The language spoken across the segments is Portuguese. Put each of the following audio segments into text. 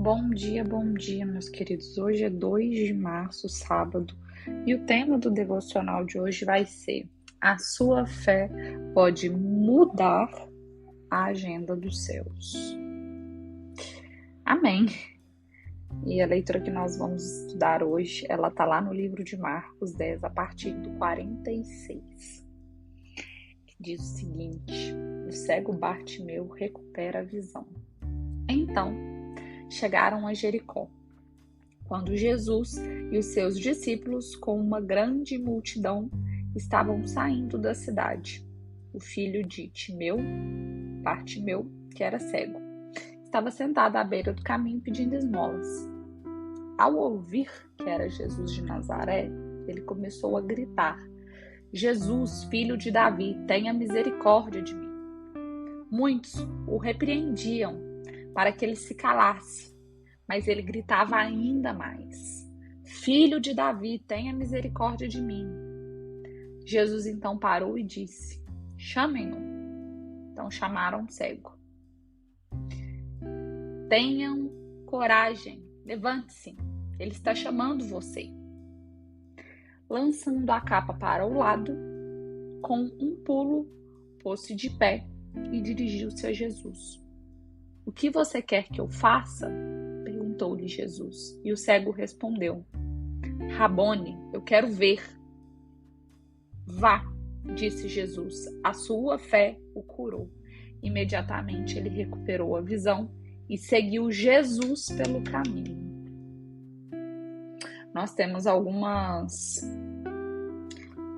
Bom dia, meus queridos. Hoje é 2 de março, sábado, e o tema do devocional de hoje vai ser: a sua fé pode mudar a agenda dos céus. Amém. E a leitura que nós vamos estudar hoje, ela está lá no livro de Marcos 10, a partir do 46, que diz o seguinte: o cego Bartimeu recupera a visão. Então, chegaram a Jericó, quando Jesus e os seus discípulos, com uma grande multidão, estavam saindo da cidade. O filho de Timeu, Bartimeu, que era cego, estava sentado à beira do caminho pedindo esmolas. Ao ouvir que era Jesus de Nazaré, ele começou a gritar: Jesus, filho de Davi, tenha misericórdia de mim. Muitos o repreendiam para que ele se calasse, mas ele gritava ainda mais: Filho de Davi, tenha misericórdia de mim. Jesus então parou e disse: chamem-no. Então chamaram o cego. Tenham coragem, levante-se, ele está chamando você. Lançando a capa para o lado, com um pulo, pôs-se de pé e dirigiu-se a Jesus. O que você quer que eu faça? Perguntou-lhe Jesus. E o cego respondeu: Rabone, eu quero ver. Vá, disse Jesus, a sua fé o curou. Imediatamente ele recuperou a visão e seguiu Jesus pelo caminho. Nós temos algumas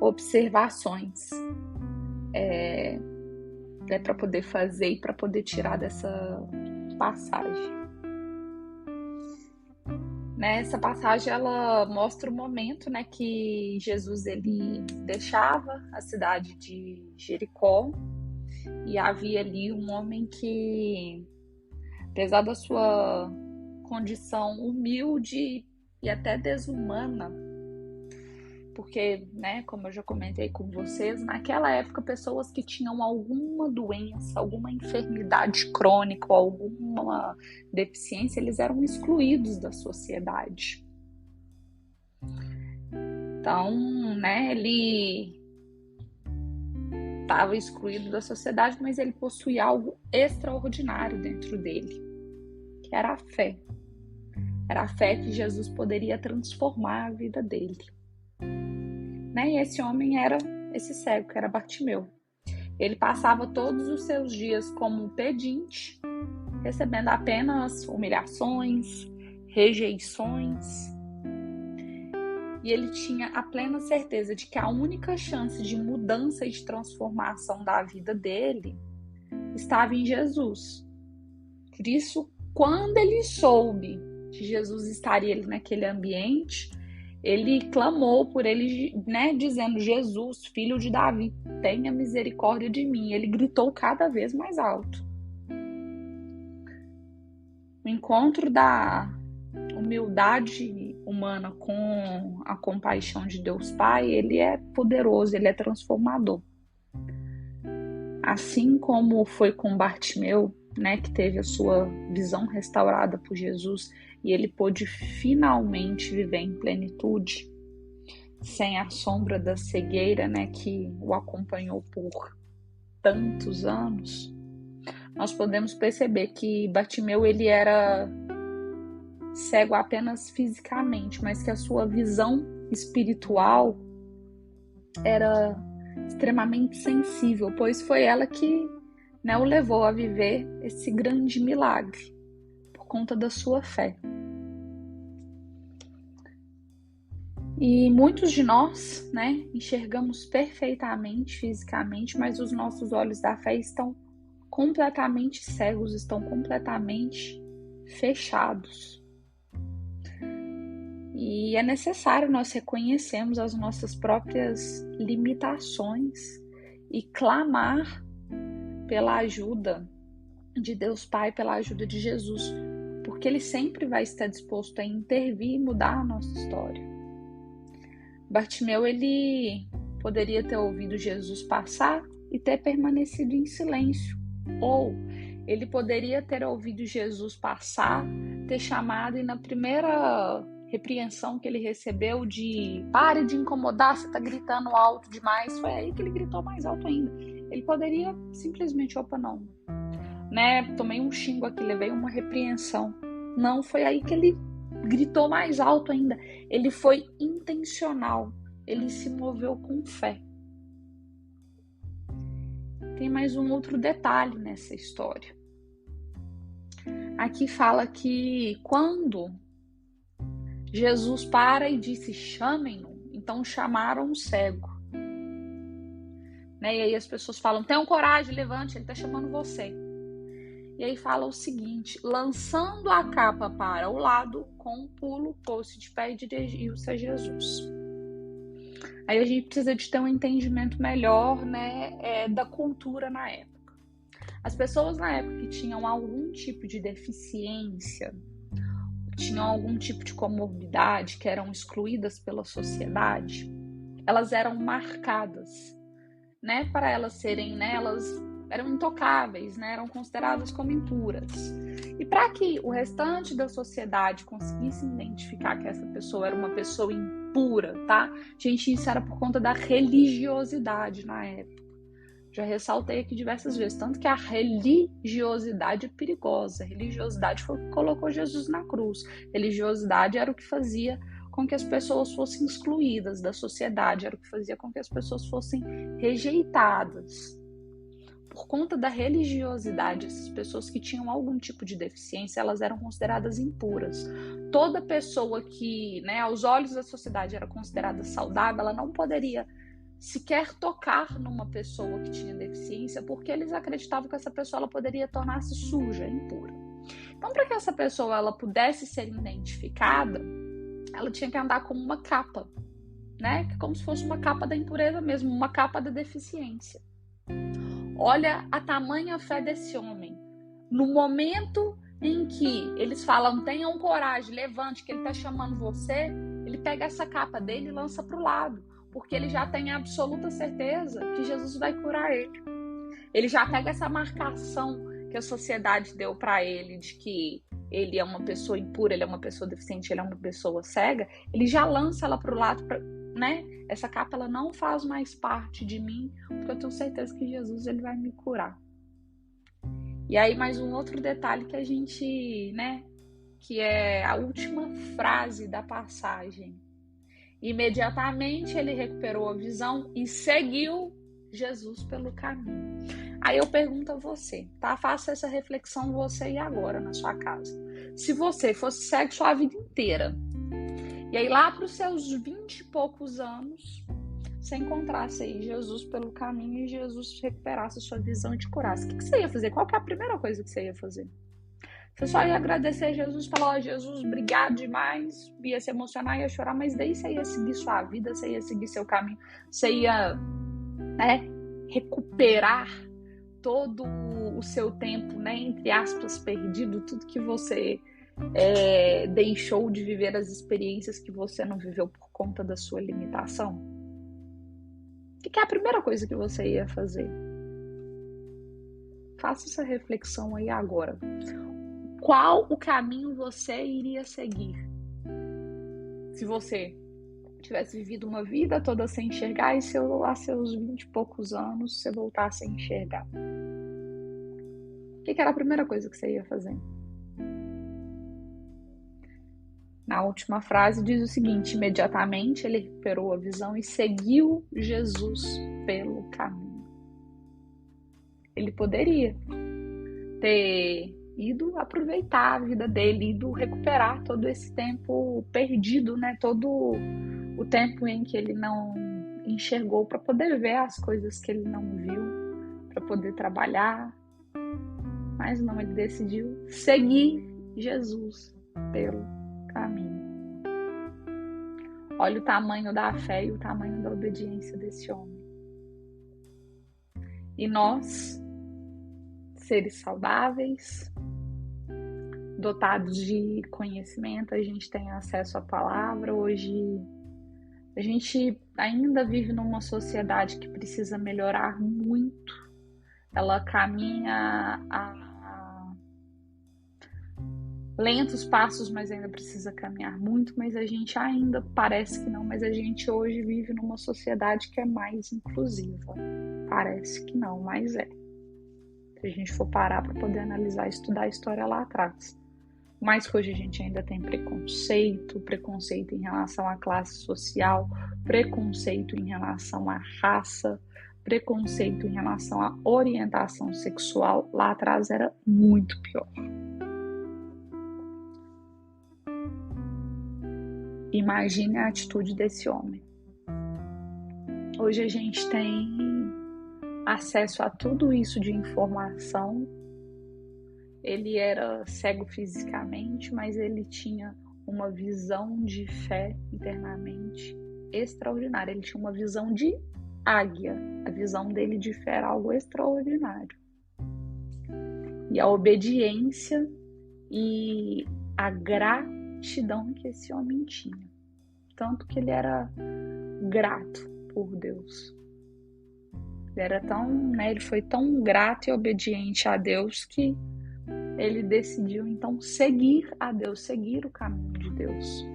observações para poder fazer e para poder tirar dessa passagem. Essa passagem ela mostra o momento, que Jesus ele deixava a cidade de Jericó e havia ali um homem que, apesar da sua condição humilde e até desumana, porque, como eu já comentei com vocês, naquela época pessoas que tinham alguma doença, alguma enfermidade crônica ou alguma deficiência, eles eram excluídos da sociedade. Então, ele estava excluído da sociedade, mas ele possuía algo extraordinário dentro dele, que era a fé. Era a fé que Jesus poderia transformar a vida dele. E esse homem era esse cego, que era Bartimeu. Ele passava todos os seus dias como pedinte, recebendo apenas humilhações, rejeições. E ele tinha a plena certeza de que a única chance de mudança e de transformação da vida dele estava em Jesus. Por isso, quando ele soube que Jesus estaria ali naquele ambiente, ele clamou por ele, dizendo: Jesus, filho de Davi, tenha misericórdia de mim. Ele gritou cada vez mais alto. O encontro da humildade humana com a compaixão de Deus Pai, ele é poderoso, ele é transformador. Assim como foi com Bartimeu, que teve a sua visão restaurada por Jesus, e ele pôde finalmente viver em plenitude, sem a sombra da cegueira, que o acompanhou por tantos anos. Nós podemos perceber que Bartimeu ele era cego apenas fisicamente, mas que a sua visão espiritual era extremamente sensível, pois foi ela que o levou a viver esse grande milagre, por conta da sua fé. E muitos de nós, enxergamos perfeitamente fisicamente, mas os nossos olhos da fé estão completamente cegos, estão completamente fechados. E é necessário nós reconhecermos as nossas próprias limitações e clamar pela ajuda de Deus Pai, pela ajuda de Jesus, porque Ele sempre vai estar disposto a intervir e mudar a nossa história. Bartimeu, ele poderia ter ouvido Jesus passar e ter permanecido em silêncio, ou ele poderia ter ouvido Jesus passar, ter chamado e na primeira repreensão que ele recebeu de pare de incomodar, você tá gritando alto demais, foi aí que ele gritou mais alto ainda. Ele poderia simplesmente, opa, não, né? Tomei um xingo aqui, levei uma repreensão. Não, foi aí que ele gritou mais alto ainda. Ele foi intencional, ele se moveu com fé. Tem mais um outro detalhe nessa história. Aqui fala que quando Jesus para e disse, chamem-no, então chamaram o cego. Né? E aí as pessoas falam, tenham coragem, levante, ele está chamando você. E aí fala o seguinte, lançando a capa para o lado, com um pulo, pôs-se de pé e dirigiu-se a Jesus. Aí a gente precisa de ter um entendimento melhor, né, da cultura na época. As pessoas na época que tinham algum tipo de deficiência, tinham algum tipo de comorbidade, que eram excluídas pela sociedade, elas eram marcadas, né, para elas serem, né, elas eram intocáveis, né, eram consideradas como impuras. E para que o restante da sociedade conseguisse identificar que essa pessoa era uma pessoa impura, tá? Gente, isso era por conta da religiosidade na época. Já ressaltei aqui diversas vezes, tanto que a religiosidade é perigosa. A religiosidade foi o que colocou Jesus na cruz. Religiosidade era o que fazia com que as pessoas fossem excluídas da sociedade, era o que fazia com que as pessoas fossem rejeitadas. Por conta da religiosidade, essas pessoas que tinham algum tipo de deficiência, elas eram consideradas impuras. Toda pessoa que, né, aos olhos da sociedade era considerada saudável, ela não poderia sequer tocar numa pessoa que tinha deficiência, porque eles acreditavam que essa pessoa ela poderia tornar-se suja, impura. Então, para que essa pessoa ela pudesse ser identificada, ela tinha que andar com uma capa, né? Como se fosse uma capa da impureza mesmo, uma capa da deficiência. Olha a tamanha fé desse homem. No momento em que eles falam, tenham coragem, levante, que ele está chamando você, ele pega essa capa dele e lança para o lado, porque ele já tem a absoluta certeza que Jesus vai curar ele. Ele já pega essa marcação que a sociedade deu para ele, de que ele é uma pessoa impura, ele é uma pessoa deficiente, ele é uma pessoa cega, ele já lança ela para o lado, né? Essa capa ela não faz mais parte de mim, porque eu tenho certeza que Jesus ele vai me curar. E aí mais um outro detalhe que a gente, né, que é a última frase da passagem. Imediatamente ele recuperou a visão e seguiu Jesus pelo caminho. Aí eu pergunto a você, tá? Faça essa reflexão você e agora na sua casa. Se você fosse cego sua vida inteira, e aí lá para os seus 20 e poucos anos, você encontrasse aí Jesus pelo caminho e Jesus recuperasse a sua visão e te curasse, o que você ia fazer? Qual que é a primeira coisa que você ia fazer? Você só ia agradecer a Jesus, falar, Jesus, obrigado demais, ia se emocionar, ia chorar, mas daí você ia seguir sua vida, você ia seguir seu caminho, você ia, né, recuperar todo o seu tempo, né, entre aspas, perdido, tudo que você deixou de viver, as experiências que você não viveu por conta da sua limitação. O que é a primeira coisa que você ia fazer? Faça essa reflexão aí agora. Qual o caminho você iria seguir? Se você tivesse vivido uma vida toda sem enxergar e a seus 20 e poucos anos você voltasse a enxergar. O que era a primeira coisa que você ia fazer? Na última frase diz o seguinte, imediatamente ele recuperou a visão e seguiu Jesus pelo caminho. Ele poderia ter ido aproveitar a vida dele, ido recuperar todo esse tempo perdido, né? Todo o tempo em que ele não enxergou, para poder ver as coisas que ele não viu, para poder trabalhar. Mas não, ele decidiu seguir Jesus pelo caminho. Olha o tamanho da fé e o tamanho da obediência desse homem. E nós, seres saudáveis, dotados de conhecimento, a gente tem acesso à palavra. Hoje a gente ainda vive numa sociedade que precisa melhorar muito. Ela caminha lentos passos, mas ainda precisa caminhar muito, mas a gente ainda parece que não, mas a gente hoje vive numa sociedade que é mais inclusiva. Parece que não, mas é. Se a gente for parar para poder analisar e estudar a história lá atrás. Mas que hoje a gente ainda tem preconceito em relação à classe social, preconceito em relação à raça, preconceito em relação à orientação sexual, lá atrás era muito pior. Imagine a atitude desse homem. Hoje a gente tem acesso a tudo isso de informação. Ele era cego fisicamente, mas ele tinha uma visão de fé internamente extraordinária. Ele tinha uma visão de águia. A visão dele de fé era algo extraordinário. E a obediência e a gratidão que esse homem tinha. Tanto que ele era grato por Deus. Ele foi tão grato e obediente a Deus que ele decidiu então seguir a Deus, seguir o caminho de Deus.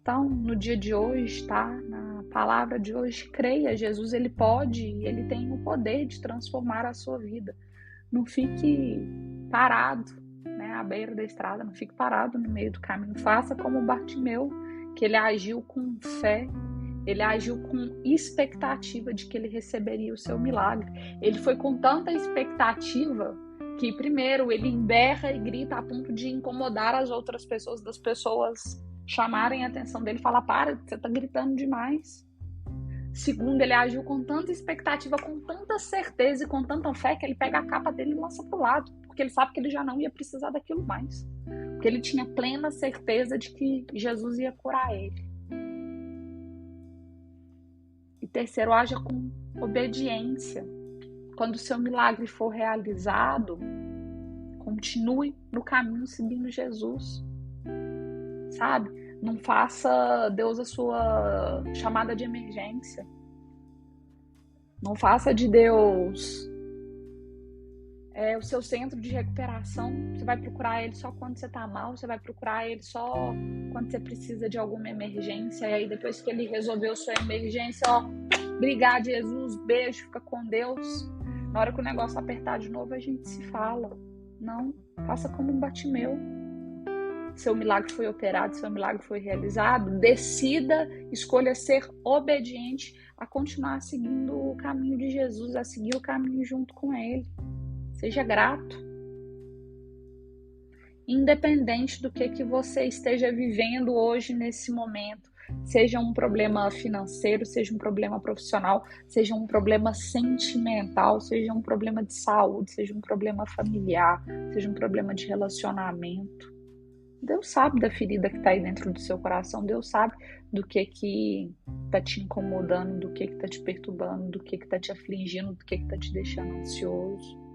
Então, no dia de hoje, tá? Na palavra de hoje, creia, Jesus, ele tem o poder de transformar a sua vida. Não fique parado, né, à beira da estrada, não fique parado no meio do caminho. Faça como Bartimeu, que ele agiu com fé. Ele agiu com expectativa de que ele receberia o seu milagre. Ele foi com tanta expectativa que, primeiro, ele emberra e grita a ponto de incomodar as outras pessoas, das pessoas chamarem a atenção dele e falar: para, você está gritando demais. Segundo, ele agiu com tanta expectativa, com tanta certeza e com tanta fé que ele pega a capa dele e lança para o lado, porque ele sabe que ele já não ia precisar daquilo mais. Porque ele tinha plena certeza de que Jesus ia curar ele. E terceiro, haja com obediência. Quando o seu milagre for realizado, continue no caminho seguindo Jesus. Sabe? Não faça Deus a sua chamada de emergência. Não faça de Deus o seu centro de recuperação. Você vai procurar Ele só quando você está mal. Você vai procurar Ele só quando você precisa de alguma emergência. E aí depois que Ele resolveu sua emergência, obrigado, Jesus, beijo, fica com Deus. Na hora que o negócio apertar de novo, a gente se fala. Não, faça como um Bartimeu. Seu milagre foi operado, seu milagre foi realizado. Decida, escolha ser obediente a continuar seguindo o caminho de Jesus, a seguir o caminho junto com Ele. Seja grato. Independente do que você esteja vivendo hoje, nesse momento, seja um problema financeiro, seja um problema profissional, seja um problema sentimental, seja um problema de saúde, seja um problema familiar, seja um problema de relacionamento. Deus sabe da ferida que está aí dentro do seu coração. Deus sabe do que está te incomodando, do que está te perturbando, do que está te afligindo, do que está te deixando ansioso.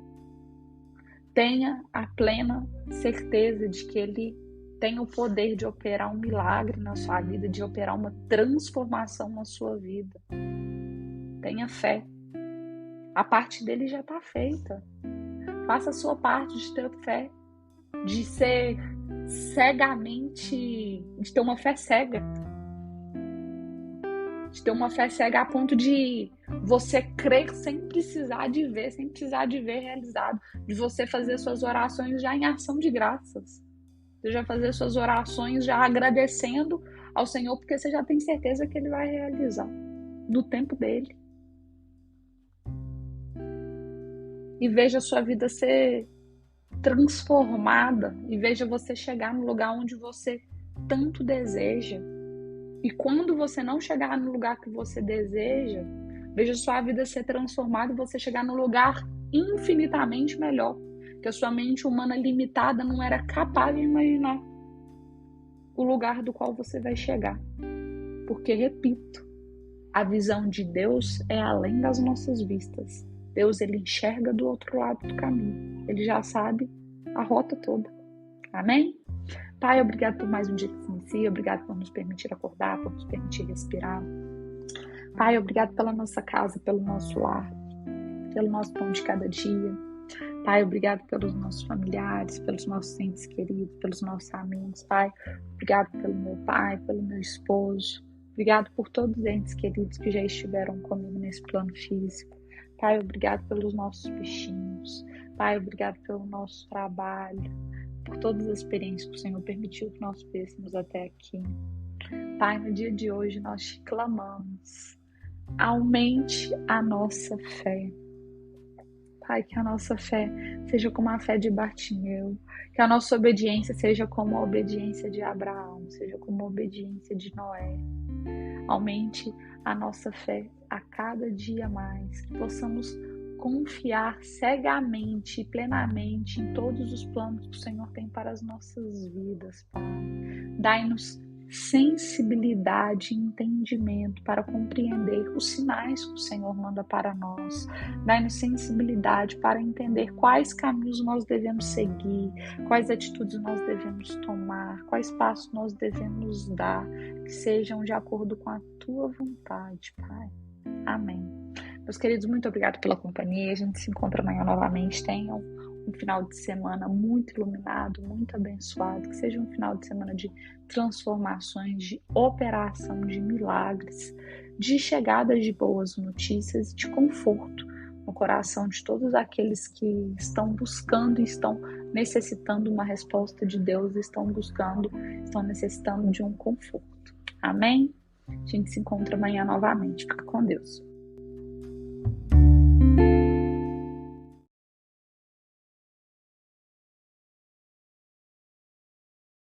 Tenha a plena certeza de que Ele tem o poder de operar um milagre na sua vida, de operar uma transformação na sua vida. Tenha fé. A parte dele já está feita. Faça a sua parte de ter fé, de ser cegamente, de ter uma fé cega. De ter uma fé cega a ponto de você crer sem precisar de ver realizado. De você fazer suas orações já em ação de graças. Você já fazer suas orações já agradecendo ao Senhor, porque você já tem certeza que Ele vai realizar no tempo dele. E veja a sua vida ser transformada, e veja você chegar no lugar onde você tanto deseja. E quando você não chegar no lugar que você deseja, veja sua vida ser transformada e você chegar no lugar infinitamente melhor, que a sua mente humana limitada não era capaz de imaginar o lugar do qual você vai chegar. Porque, repito, a visão de Deus é além das nossas vistas. Deus, Ele enxerga do outro lado do caminho. Ele já sabe a rota toda. Amém? Pai, obrigado por mais um dia que se inicia. Obrigado por nos permitir acordar, por nos permitir respirar. Pai, obrigado pela nossa casa, pelo nosso lar, pelo nosso pão de cada dia. Pai, obrigado pelos nossos familiares, pelos nossos entes queridos, pelos nossos amigos. Pai, obrigado pelo meu pai, pelo meu esposo. Obrigado por todos os entes queridos que já estiveram comigo nesse plano físico. Pai, obrigado pelos nossos bichinhos. Pai, obrigado pelo nosso trabalho, por todas as experiências que o Senhor permitiu que nós fizéssemos até aqui. Pai, no dia de hoje nós te clamamos. Aumente a nossa fé. Pai, que a nossa fé seja como a fé de Bartimeu, que a nossa obediência seja como a obediência de Abraão, seja como a obediência de Noé. Aumente a nossa fé a cada dia mais, que possamos confiar cegamente e plenamente em todos os planos que o Senhor tem para as nossas vidas, Pai. Dai-nos sensibilidade e entendimento para compreender os sinais que o Senhor manda para nós. Dai-nos sensibilidade para entender quais caminhos nós devemos seguir, quais atitudes nós devemos tomar, quais passos nós devemos dar, que sejam de acordo com a Tua vontade, Pai. Amém. Meus queridos, muito obrigado pela companhia. A gente se encontra amanhã novamente. Tenham um final de semana muito iluminado, muito abençoado, que seja um final de semana de transformações, de operação, de milagres, de chegadas de boas notícias, de conforto no coração de todos aqueles que estão buscando e estão necessitando uma resposta de Deus, estão necessitando de um conforto. Amém? A gente se encontra amanhã novamente. Fica com Deus.